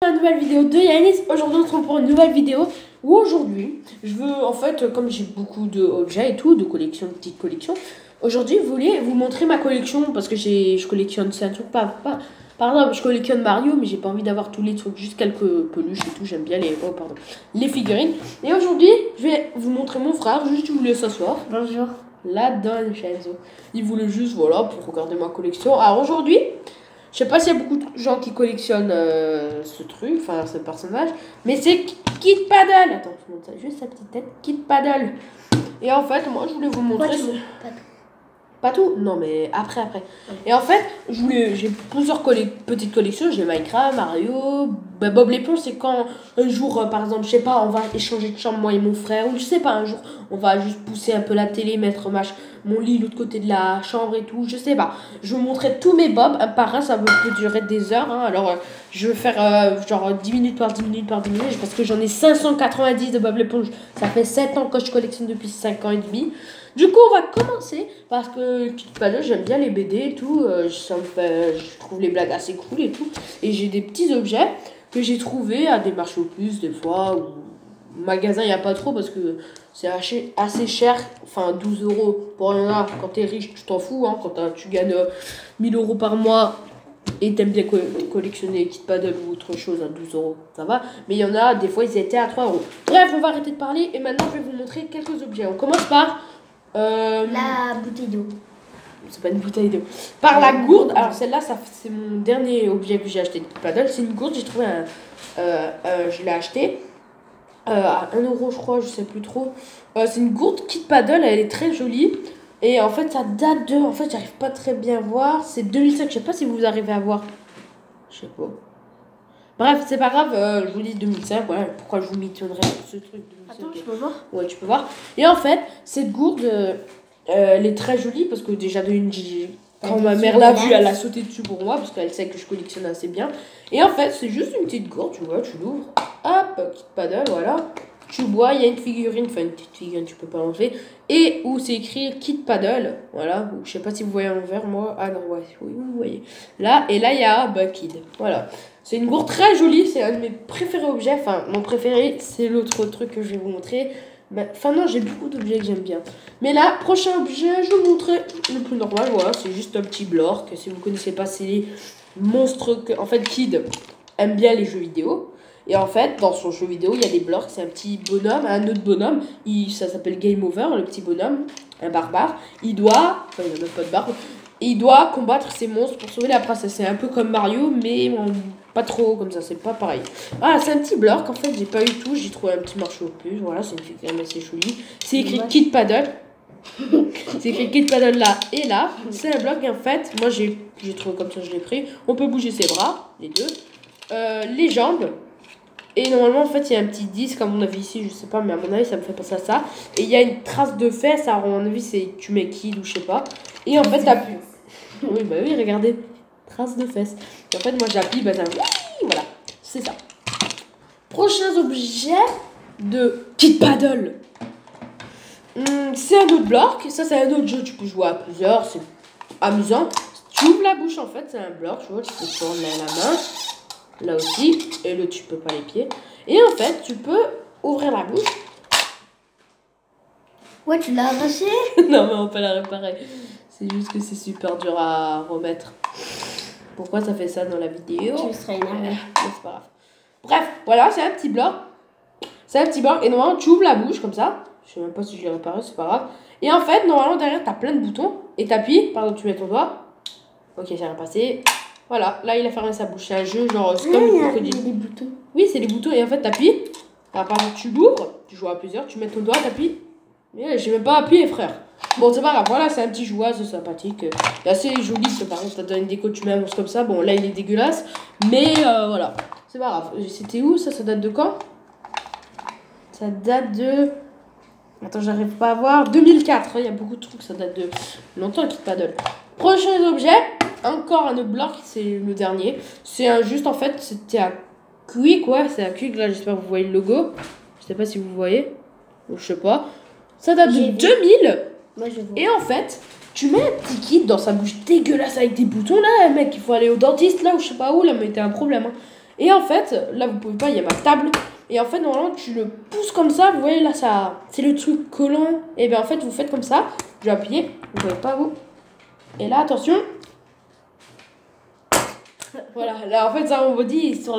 Une nouvelle vidéo de Yanis. Aujourd'hui on se retrouve pour une nouvelle vidéo où aujourd'hui je veux en fait, comme j'ai beaucoup d'objets et tout, de collections, de petites collections, aujourd'hui je voulais vous montrer ma collection parce que je collectionne, c'est un truc par exemple je collectionne Mario mais j'ai pas envie d'avoir tous les trucs, juste quelques peluches et tout, j'aime bien les figurines. Et aujourd'hui je vais vous montrer mon frère, juste il voulait s'asseoir. Bonjour. Là dans le chaise. Il voulait juste voilà pour regarder ma collection. Alors aujourd'hui je sais pas s'il y a beaucoup de gens qui collectionnent ce truc, enfin ce personnage, mais c'est Kid Paddle. Attends, je montre ça, juste sa petite tête. Kid Paddle. Et en fait, moi je voulais vous montrer. Pas tout. Non, mais après. Et en fait, j'ai plusieurs petites collections. J'ai Minecraft, Mario, Bob l'éponge. C'est quand un jour, par exemple, je sais pas, on va échanger de chambre, moi et mon frère, ou je sais pas, un jour, on va juste pousser un peu la télé, mettre mon lit de l'autre côté de la chambre et tout, je sais pas. Je vous montrerai tous mes Bob, un par un, ça peut durer des heures. Hein. Alors, je vais faire genre 10 minutes par 10 minutes par 10 minutes, parce que j'en ai 590 de Bob l'éponge. Ça fait 7 ans que je collectionne depuis 5 ans et demi. Du coup, on va commencer parce que j'aime bien les BD et tout. Je trouve les blagues assez cool et tout. Et j'ai des petits objets que j'ai trouvés à des marchés aux puces des fois. Ou au magasin, il n'y a pas trop parce que c'est assez cher. Enfin, 12 euros pour rien. Quand t'es riche, tu t'en fous. Hein, quand tu gagnes 1000 euros par mois et t'aimes bien collectionner Kid Paddle ou autre chose à 12 euros, ça va. Mais il y en a, des fois, ils étaient à 3 euros. Bref, on va arrêter de parler et maintenant, je vais vous montrer quelques objets. On commence par... la bouteille d'eau. C'est pas une bouteille d'eau. Par la gourde. Alors celle-là, c'est mon dernier objet que j'ai acheté de Paddle. C'est une gourde. J'ai trouvé je l'ai acheté à 1 euro, je crois. Je sais plus trop. C'est une gourde Kid Paddle. Elle est très jolie. Et en fait, ça date de... En fait, j'arrive pas très bien à voir. C'est 2005. Je sais pas si vous arrivez à voir. Je sais pas. Bref, c'est pas grave, je vous dis 2005, voilà, pourquoi je vous missionnerai ce truc 2005. Attends, je peux voir. Ouais, tu peux voir. Et en fait, cette gourde, elle est très jolie parce que déjà quand ma mère l'a vue, elle a sauté dessus pour moi parce qu'elle sait que je collectionne assez bien. Et en fait, c'est juste une petite gourde, tu vois, tu l'ouvres, hop, petite paddle, voilà. Tu bois, il y a une figurine, enfin une petite figurine, tu peux pas l'enlever. Et où c'est écrit Kid Paddle, voilà. Je sais pas si vous voyez l'envers, moi. Ah non, ouais, oui, vous voyez. Là, et là, il y a Kid, voilà. C'est une gourde très jolie, c'est un de mes préférés objets. Enfin, mon préféré, c'est l'autre truc que je vais vous montrer. Enfin, non, j'ai beaucoup d'objets que j'aime bien. Mais là, prochain objet, je vais vous montrer le plus normal. Voilà, c'est juste un petit blork. Si vous ne connaissez pas, c'est les monstres que. En fait, Kid aime bien les jeux vidéo. Et en fait, dans son jeu vidéo, il y a des blorks. C'est un petit bonhomme, un autre bonhomme. Ça s'appelle Game Over, le petit bonhomme, un barbare. Il doit. Enfin, il n'a même pas de barbe. Et il doit combattre ces monstres pour sauver la princesse. C'est un peu comme Mario, mais pas trop comme ça, c'est pas pareil. Ah, c'est un petit bloc, en fait, j'ai pas eu tout. J'ai trouvé un petit marché au puces. Voilà, c'est une figurine assez jolie. C'est écrit Kid Paddle. C'est écrit Kid Paddle là et là. C'est un bloc, et en fait, moi j'ai trouvé comme ça, je l'ai pris. On peut bouger ses bras, les deux. Les jambes. Et normalement, en fait, il y a un petit disque, à mon avis, ici, je sais pas, mais à mon avis, ça me fait penser à ça. Et il y a une trace de fesses, alors à mon avis, c'est tu mets Kid ou je sais pas. Et en fait, t'appuies. Oui, bah oui, regardez. Trace de fesses. Et en fait, moi, j'appuie, bah ça. Voilà, c'est ça. Prochains objets de Kid Paddle. C'est un autre bloc. Ça, c'est un autre jeu. Tu peux jouer à plusieurs. C'est amusant. Tu ouvres la bouche, en fait, c'est un bloc. Tu vois, tu peux prendre la main. Là aussi, et le tu peux pas les pieds. Et en fait, tu peux ouvrir la bouche. Ouais, tu l'as arraché. Non, mais on peut la réparer. C'est juste que c'est super dur à remettre. Pourquoi ça fait ça dans la vidéo? Tu serais énervé. C'est pas grave. Bref, voilà, c'est un petit bloc. C'est un petit bloc. Et normalement, tu ouvres la bouche comme ça. Je sais même pas si je l'ai réparé, c'est pas grave. Et en fait, normalement, derrière, t'as plein de boutons. Et t'appuies. Par exemple, tu mets ton doigt. Ok, j'ai rien passé. Voilà, là il a fermé sa bouche. C'est un jeu genre. C'est comme le crocodile. Il y a des boutons. Oui, c'est les boutons. Et en fait, t'appuies. Alors, par exemple, tu l'ouvres. Tu joues à plusieurs. Tu mets ton doigt, t'appuies. Mais j'ai même pas appuyé, frère. Bon, c'est pas grave. Voilà, c'est un petit jouet, c'est sympathique. Il est assez joli. Par exemple, t'as donné une déco, tu mets un monstre comme ça. Bon, là il est dégueulasse. Mais voilà. C'est pas grave. C'était où ça? Ça date de quand? Ça date de. Attends, j'arrive pas à voir. 2004. Il y a beaucoup de trucs. Ça date de longtemps, Kid Paddle. Prochain objet. Encore un autre bloc, c'est le dernier. C'est un juste en fait, c'était à Quick, ouais, c'est à Quick, là j'espère que vous voyez le logo. Je sais pas si vous voyez, ou je sais pas. Ça date de 2000. Moi, je vois. Et en fait, tu mets un petit kid dans sa bouche dégueulasse avec des boutons là, mec, il faut aller au dentiste là, ou je sais pas où, là, mais t'as un problème. Hein. Et en fait, là vous pouvez pas, il y a ma table. Et en fait, normalement, tu le pousses comme ça. Vous voyez là, ça, c'est le truc collant. Et bien en fait, vous faites comme ça. Je vais appuyer. Vous voyez pas vous. Et là, attention. Voilà, là en fait ça rebondit sur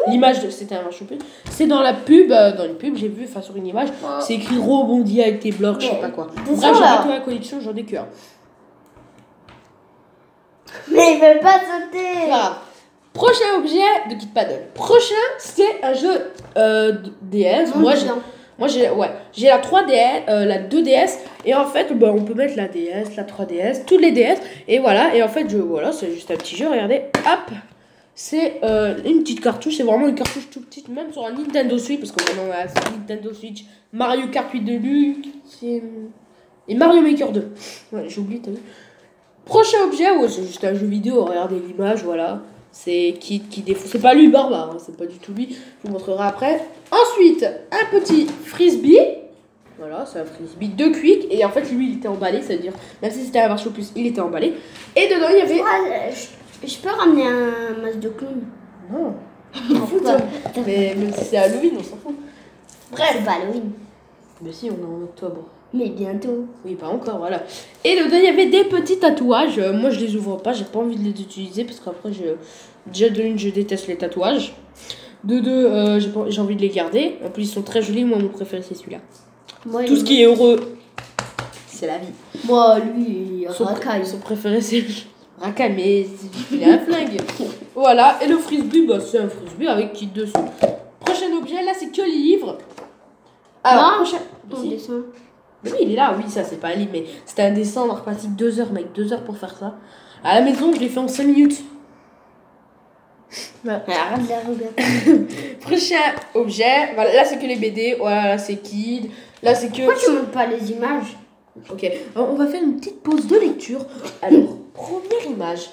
l'image de c'était un marche-pied. C'est dans la pub, j'ai vu, enfin sur une image, c'est écrit rebondit avec tes blocs, je sais pas quoi. Bref, j'ai pas toute la collection, j'en ai que un. Mais il veut pas sauter. Voilà. Prochain objet de Kid Paddle. Prochain, c'est un jeu DS. Moi j'ai la 3DS, la 2DS et en fait on peut mettre la DS, la 3DS, toutes les DS et voilà et en fait voilà, c'est juste un petit jeu, regardez, hop. C'est une petite cartouche, c'est vraiment une cartouche tout petite, même sur un Nintendo Switch parce que maintenant on a Nintendo Switch, Mario Kart 8 Deluxe et Mario Maker 2. Ouais, j'ai oublié, t'as vu. Prochain objet, c'est juste un jeu vidéo, regardez l'image, voilà. C'est qui défonce. C'est pas lui, Barbare, hein, c'est pas du tout lui. Je vous montrerai après. Ensuite, un petit frisbee. Voilà, c'est un frisbee de Quick. Et en fait, lui, il était emballé, c'est-à-dire, même si c'était un marche au plus, il était emballé. Et dedans, il y avait. Je peux ramener un masque de clown? Non. Mais même si c'est Halloween, on s'en fout. Bref. C'est pas Halloween. Mais si, on est en octobre. Mais bientôt. Oui, pas encore, voilà. Et dedans, il y avait des petits tatouages. Moi, je les ouvre pas, j'ai pas envie de les utiliser parce qu'après, déjà de une, je déteste les tatouages. De deux, j'ai envie de les garder. En plus, ils sont très jolis. Moi, mon préféré, c'est celui-là. Tout ce qui est heureux, c'est la vie. Moi, lui, Racaille. Son préféré, c'est Racaille, mais il a un flingue. Voilà, et le frisbee, c'est un frisbee avec kit dessous. Prochain objet, là, c'est que les livres. Alors, prochain. Dessin. Oui, il est là, oui, ça c'est pas un livre, mais c'était un dessin, on a reparti 2 heures, mec, 2 heures pour faire ça. À la maison, je l'ai fait en 5 minutes. Voilà. Arrête de la regarder. Prochain objet, voilà, là c'est que les BD, voilà, là c'est Kid, là c'est que... Pourquoi tu montres pas les images? Ok, alors, on va faire une petite pause de lecture. Alors, première image.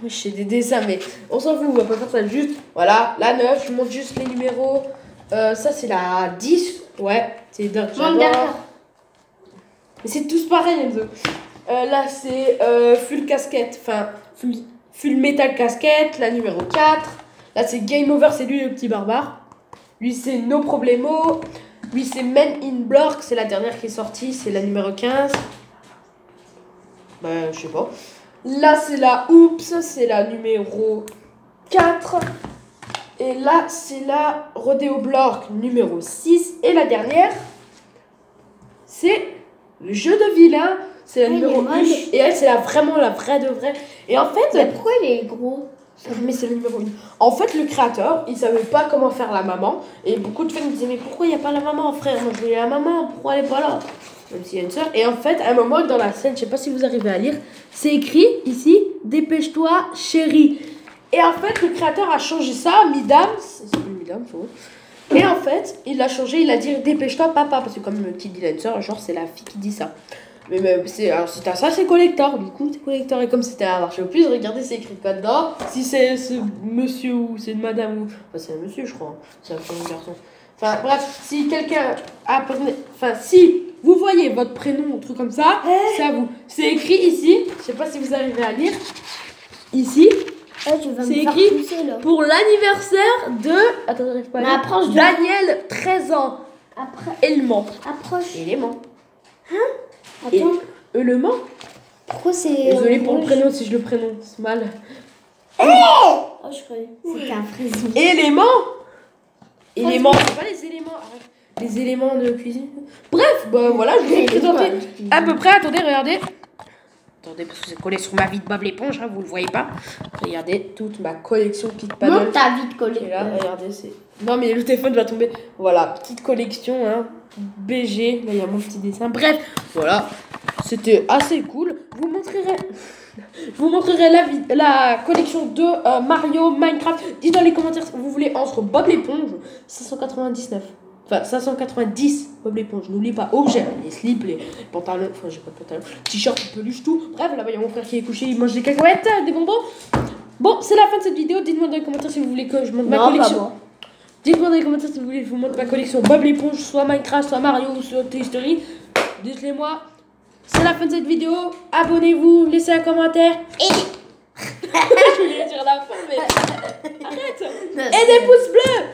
Oui, j'ai des dessins, mais on s'en fout, on va pas faire ça juste. Voilà, la 9, je montre juste les numéros. Ça c'est la 10, ouais, c'est dingue, j'adore. Mais c'est tous pareil, Enzo. Là, c'est full casquette. Enfin, full metal casquette, la numéro 4. Là, c'est Game Over, c'est lui le petit barbare. Lui, c'est No Problemo. Lui, c'est Men in Block, c'est la dernière qui est sortie, c'est la numéro 15. Je sais pas. Là, c'est la Oops, c'est la numéro 4. Et là, c'est la Rodeo Block numéro 6. Et la dernière, c'est le jeu de vilain, c'est la numéro 1. Et elle, c'est vraiment la vraie de vraie. Et en fait. Mais pourquoi il est gros? Mais c'est le numéro 1. En fait, le créateur, il savait pas comment faire la maman. Et beaucoup de fans me disaient, mais pourquoi il n'y a pas la maman, frère? Moi, je voulais la maman, pourquoi elle est pas là? Même s'il y a une soeur. Et en fait, à un moment dans la scène, je sais pas si vous arrivez à lire, c'est écrit ici, dépêche-toi, chérie. Et en fait, le créateur a changé ça, Midam. C'est plus Midam, c'est vrai. Et en fait, il l'a changé, il a dit dépêche-toi papa, parce que comme le petit dit a une soeur, genre c'est la fille qui dit ça. Mais alors si t'as ça, c'est collector, du coup c'est collector. Et comme c'était un marché au plus, regardez c'est écrit quoi dedans. Si c'est ce monsieur ou c'est une madame ou... Enfin c'est un monsieur je crois, c'est un garçon. Enfin bref, si quelqu'un a... Enfin si vous voyez votre prénom ou truc comme ça, c'est à vous. C'est écrit ici, je sais pas si vous arrivez à lire, ici. C'est écrit pour l'anniversaire de... Attends, j'arrive pas à lire. Daniel, 13 ans. Élément. Approche. Élément. Hein? Attends. Élément. Pourquoi c'est... Désolée pour le prénom si je le prononce mal. Oh, je croyais. C'était un frisbee. Élément. Élément. C'est pas les éléments. Arrête. Les éléments de cuisine. Bref, voilà, je vous ai présenté à peu près. Attendez, regardez. Attendez, parce que c'est collé sur ma vie de Bob l'éponge, hein, vous le voyez pas. Regardez toute ma collection Kid Paddle. Montre ta vie de collection. Là, regardez, c'est... Non, mais le téléphone va tomber. Voilà, petite collection, hein. BG, là, il y a mon petit dessin. Bref, voilà. C'était assez cool. Je vous montrerai la collection de Mario, Minecraft. Dites dans les commentaires si vous voulez entre Bob l'éponge, 599. Enfin, 590, Bob l'éponge. N'oublie pas, objet, les slips, les pantalons, enfin, j'ai pas de pantalon, t-shirt, peluche, tout. Bref, là-bas, il y a mon frère qui est couché, il mange des cacahuètes, des bonbons. Bon, c'est la fin de cette vidéo. Dites-moi dans les commentaires si vous voulez que je montre ma collection. Dites-moi dans les commentaires si vous voulez que je vous montre ma collection Bob l'éponge, soit Minecraft, soit Mario, soit Toy Story. Dites-les moi. C'est la fin de cette vidéo. Abonnez-vous, laissez un commentaire et... Je voulais dire la fin, mais arrête. Et des pouces bleus.